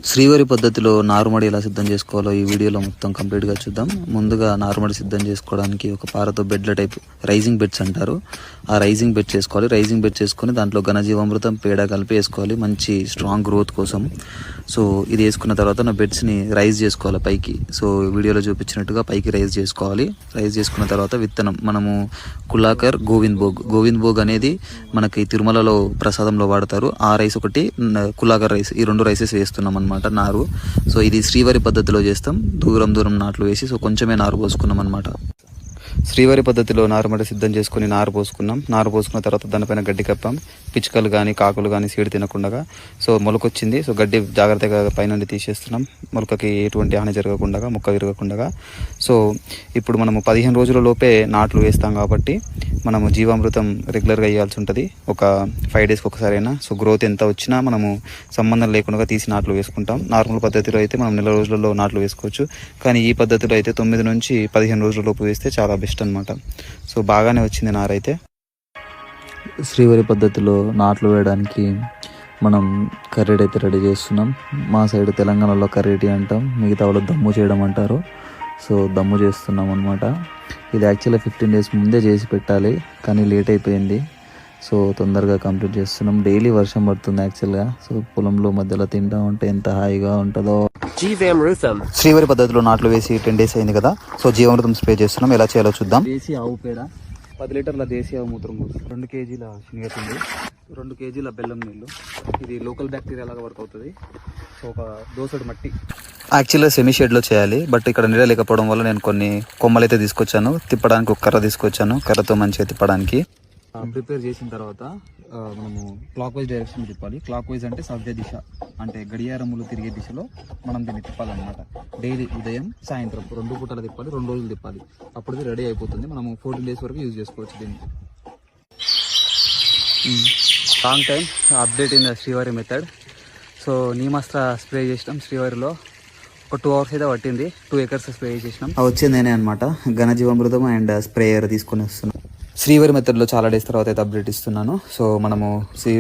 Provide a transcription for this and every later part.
శ్రీవారి పద్ధతిలో నారుమడి ఎలా సిద్ధం చేసుకోవాలో ఈ వీడియోలో మొత్తం కంప్లీట్గా చూద్దాం. ముందుగా నారుమడి సిద్ధం చేసుకోవడానికి ఒక పారతో బెడ్ల టైప్ రైజింగ్ బెడ్స్ అంటారు, ఆ రైజింగ్ బెడ్ చేసుకోవాలి. రైజింగ్ బెడ్ చేసుకొని దాంట్లో ఘనజీవామృతం పేడ కలిపి వేసుకోవాలి మంచి స్ట్రాంగ్ గ్రోత్ కోసం. సో ఇది వేసుకున్న తర్వాత నా బెడ్స్ని రైజ్ చేసుకోవాలి పైకి. సో వీడియోలో చూపించినట్టుగా పైకి రైజ్ చేసుకోవాలి. రైజ్ చేసుకున్న తర్వాత విత్తనం మనము కులాకర్, గోవింద్ భోగ్ అనేది మనకి తిరుమలలో ప్రసాదంలో వాడతారు. ఆ రైస్ ఒకటి, కులాకర్ రైస్, ఈ రెండు రైసెస్ వేస్తున్నాం అనమాట నారు. సో ఇది శ్రీవారి పద్ధతిలో చేస్తాం. దూరం నాట్లు వేసి సో కొంచెమే నారు పోసుకున్నాం అనమాట. శ్రీవారి పద్ధతిలో నారుమడి సిద్ధం చేసుకుని నారు పోసుకున్నాం. నారు పోసుకున్న తర్వాత దానిపైన గడ్డి కప్పాం. పిచ్చుకలు కానీ కాకులు కానీ సీడ్ తినకుండా. సో మొలకొచ్చింది. సో గడ్డి జాగ్రత్తగా పైనుండి తీసేస్తున్నాం, మొలకకి ఎటువంటి హాని జరగకుండా, మొక్క విరగకుండా. సో ఇప్పుడు మనము 15 రోజుల లోపే నాట్లు వేస్తాం కాబట్టి మనము జీవామృతం రెగ్యులర్గా వేయాల్సి ఉంటుంది, ఒక 5 డేస్కి ఒకసారైనా. సో గ్రోత్ ఎంత వచ్చినా మనము సంబంధం లేకుండా తీసి నాట్లు వేసుకుంటాం. నార్మల్ పద్ధతిలో అయితే మనం నెల రోజులలో నాట్లు వేసుకోవచ్చు, కానీ ఈ పద్ధతిలో అయితే 9 నుంచి 15 రోజుల లోపు వేస్తే చాలా బెస్ట్ అనమాట. సో బాగానే వచ్చింది నారైతే. శ్రీవారి పద్ధతిలో నాట్లు వేయడానికి మనం కర్రీడ్ అయితే రెడీ చేస్తున్నాం. మా సైడ్ తెలంగాణలో కర్రీటి అంటాం, మిగతా వాళ్ళు దమ్ము చేయడం అంటారు. సో దమ్ము చేస్తున్నాం అనమాట. ఇది యాక్చువల్గా 15 డేస్ ముందే చేసి పెట్టాలి, కానీ లేట్ అయిపోయింది. సో తొందరగా కంప్లీట్ చేస్తున్నాం. డైలీ వర్షం పడుతుంది యాక్చువల్గా. సో పొలంలో మధ్యలో తింటా ఉంటే ఎంత హాయిగా ఉంటుందో. శ్రీవారి పద్ధతిలో నాట్లు వేసి 10 డేస్ అయింది కదా. సో జీవామృతం స్ప్రే చేస్తున్నాం, ఎలా చేయాలో చూద్దాం. దేశీ ఆవు పేడ 10 లీటర్ల దేశీ ఆవు మూత్రం, 2 కేజీల శనగపిండి, 2 కేజీల బెల్లం నీళ్ళు. ఇది లోకల్ బ్యాక్టీరియా లాగా వర్క్ అవుతుంది. సో ఒక దోసెడు మట్టి. యాక్చువల్గా సెమీ షెడ్లో చేయాలి, బట్ ఇక్కడ నీడ లేకపోవడం వల్ల నేను కొన్ని కొమ్మలు అయితే తీసుకొచ్చాను. తిప్పడానికి ఒక కర్ర తీసుకొచ్చాను, కర్రతో మంచిగా తిప్పడానికి. ప్రిపేర్ చేసిన తర్వాత మనము క్లాక్ వైజ్ డైరెక్షన్ తిప్పాలి. క్లాక్ వైజ్ అంటే సవ్య దిశ, అంటే గడియారములు తిరిగే దిశలో మనం దీన్ని తిప్పాలన్నమాట. డైలీ ఉదయం సాయంత్రం 2 పూటలు తిప్పాలి, 2 రోజులు తిప్పాలి. అప్పుడు ఇది రెడీ అయిపోతుంది. మనము 14 డేస్ వరకు యూజ్ చేసుకోవచ్చు దీన్ని. Long time update in the శ్రీవారి మెథడ్. సో నీమాస్త్ర స్ప్రే చేసినాం శ్రీవారిలో. ఒక 2 అవర్స్ అయితే పట్టింది. 2 acres స్ప్రే చేసినాం. వచ్చింది నేనే అనమాట. ఘనజీవామృతం అండ్ స్ప్రేయర్ తీసుకొని వస్తున్నాం. శ్రీవారి మెథడ్లో చాలా డేస్ తర్వాత అయితే అప్డేట్ ఇస్తున్నాను. సో మనము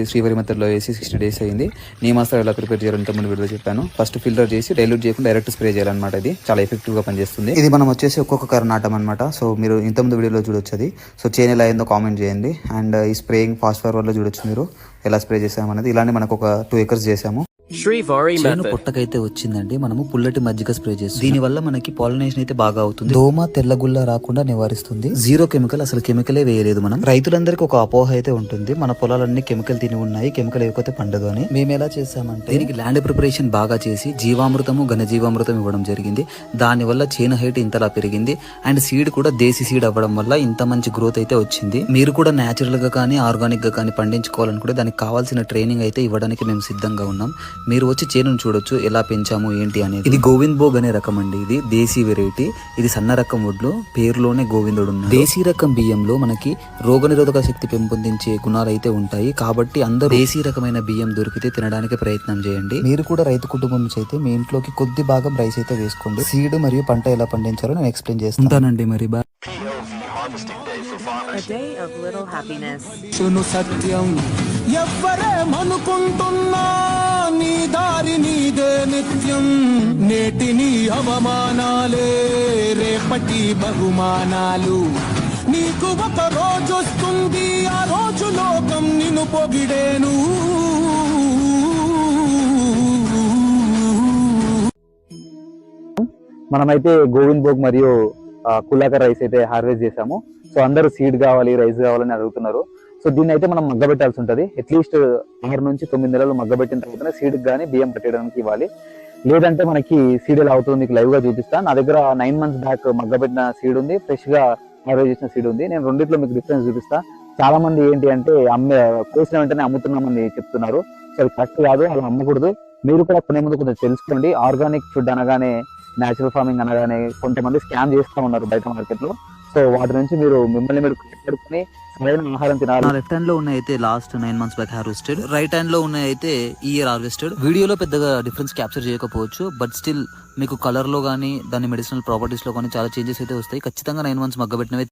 శ్రీవారి మెథడ్లో వేసి 60 డేస్ అయింది. నీమాస్త్ర ఎలా ప్రిపేర్ చేయాలంటే ముందు వీడియో చెప్పాను. ఫస్ట్ ఫిల్టర్ చేసి డైల్యూట్ చేయకుండా డైరెక్ట్ స్ప్రే చేయాలన్నమాట. ఇది చాలా ఎఫెక్టివ్గా పనిచేస్తుంది. ఇది మనం వచ్చేసి ఒక్కొక్క కర్ర నాటం అనమాట. సో మీరు ఇంతకుముందు వీడియోలో చూడొచ్చు అది. సో చేను ఎలా అయిందో కామెంట్ చేయండి. అండ్ ఈ స్ప్రేయింగ్ ఫాస్ట్ ఫార్వర్డ్లో చూడొచ్చు మీరు ఎలా స్ప్రే చేసామనేది. ఇలానే మనకు ఒక 2 acres చేసాము. చేను పొట్టకైతే వచ్చిందండి. మనము పుల్లటి మజ్జిగ స్ప్రే చేస్తాం. దీని వల్ల మనకి పాలినేషన్ అయితే బాగా అవుతుంది. దోమ తెల్లగుల్ల రాకుండా నివారిస్తుంది. 0 కెమికల్, అసలు కెమికలే వేయలేదు మనం. రైతులందరికీ ఒక అపోహ అయితే ఉంటుంది, మన పొలాలన్నీ కెమికల్ తిని ఉన్నాయి, కెమికల్ వేయకపోతే పండదు అని. మేము ఎలా చేసామంటే దీనికి ల్యాండ్ ప్రిపరేషన్ బాగా చేసి జీవామృతము, ఘనజీవామృతం ఇవ్వడం జరిగింది. దాని వల్ల చేను హైట్ ఇంతలా పెరిగింది. అండ్ సీడ్ కూడా దేశీ సీడ్ అవ్వడం వల్ల ఇంత మంచి గ్రోత్ అయితే వచ్చింది. మీరు కూడా న్యాచురల్ గా కానీ ఆర్గానిక్ గా కానీ పండించుకోవాలనుకుంటే దానికి కావాల్సిన ట్రైనింగ్ అయితే ఇవ్వడానికి మేము సిద్ధంగా ఉన్నాం. మీరు వచ్చి చేనును చూడొచ్చు ఎలా పెంచాము ఏంటి అనేది. ఇది గోవింద్ భోగ్ అనే రకం అండి. ఇది దేశీ వెరైటీ. ఇది సన్న రకం వడ్లు, పేరులోనే గోవిందుడు ఉన్నాడు. దేశీ రకం బియ్యంలో మనకి రోగనిరోధక శక్తి పెంపొందించే గుణాలు అయితే ఉంటాయి. కాబట్టి అందరూ దేశీ రకమైన బియ్యం దొరికితే తినడానికి ప్రయత్నం చేయండి. మీరు కూడా రైతు కుటుంబం నుంచి అయితే మీ ఇంట్లోకి కొద్ది భాగం రైస్ అయితే వేసుకోండి. సీడ్ మరియు పంట ఎలా పండించాలో నేను ఎక్స్ప్లెయిన్ చేస్తానండి. మరి A day of little happiness. సత్యం ఎవ్వరేమనుకుంటున్నా నీ దారి నీదే నిత్యం. నేటిని అవమానాలే రేపటి బహుమానాలు. నీకు ఒక రోజు వస్తుంది, ఆ రోజు లోకం నిన్ను పొగిడేను. మనమైతే గోవింద్ భోగ్ మరియు కులాకర్ రైస్ అయితే హార్వెస్ట్ చేసాము. సో అందరూ సీడ్ కావాలి, రైస్ కావాలని అడుగుతున్నారు. సో దీన్ని అయితే మనం మగ్గబెట్టాల్సి ఉంటుంది. అట్లీస్ట్ 6 నుంచి 9 నెలలు మగ్గబెట్టిన తర్వాతనే సీడ్ కానీ బియ్యం పెట్టడానికి ఇవ్వాలి. లేదంటే మనకి సీడ్ ఎలా అవుతుంది మీకు లైవ్ గా చూపిస్తాను. నా దగ్గర 9 months బ్యాక్ మగ్గబెట్టిన సీడ్ ఉంది, ఫ్రెష్ గా హార్వెస్ట్ చేసిన సీడ్ ఉంది. నేను రెండిట్లో మీకు డిఫరెన్స్ చూపిస్తా. చాలా మంది ఏంటి అంటే కోసిన వెంటనే అమ్ముతున్నామని చెప్తున్నారు. సో అది కరెక్ట్ కాదు, అలా అమ్మకూడదు. మీరు కూడా కొనే ముందు కొంచెం తెలుసుకోండి. ఆర్గానిక్ ఫుడ్ అనగానే, న్యాచురల్ ఫార్మింగ్ అనగానే కొంతమంది స్కామ్ చేస్తూ ఉన్నారు బయట మార్కెట్ లో. సో వాటి నుంచి మీరు మిమ్మల్ని మీరు పెట్టుకుని సరైన ఆహారం తినాలి. లెఫ్ట్ హ్యాండ్ లో ఉన్నాయి అయితే last 9 months back harvested, right hand లో ఉన్నాయి అయితే ఈ ఇయర్ హార్వెస్టెడ్. వీడియోలో పెద్దగా డిఫరెన్స్ క్యాప్చర్ చేయకపోవచ్చు, బట్ స్టిల్ మీకు కలర్ లో కానీ దాని మెడిసినల్ ప్రాపర్టీస్ లో కానీ చాలా చేంజెస్ అయితే వస్తాయి. ఖచ్చితంగా 9 months మగ్గబెట్టినవి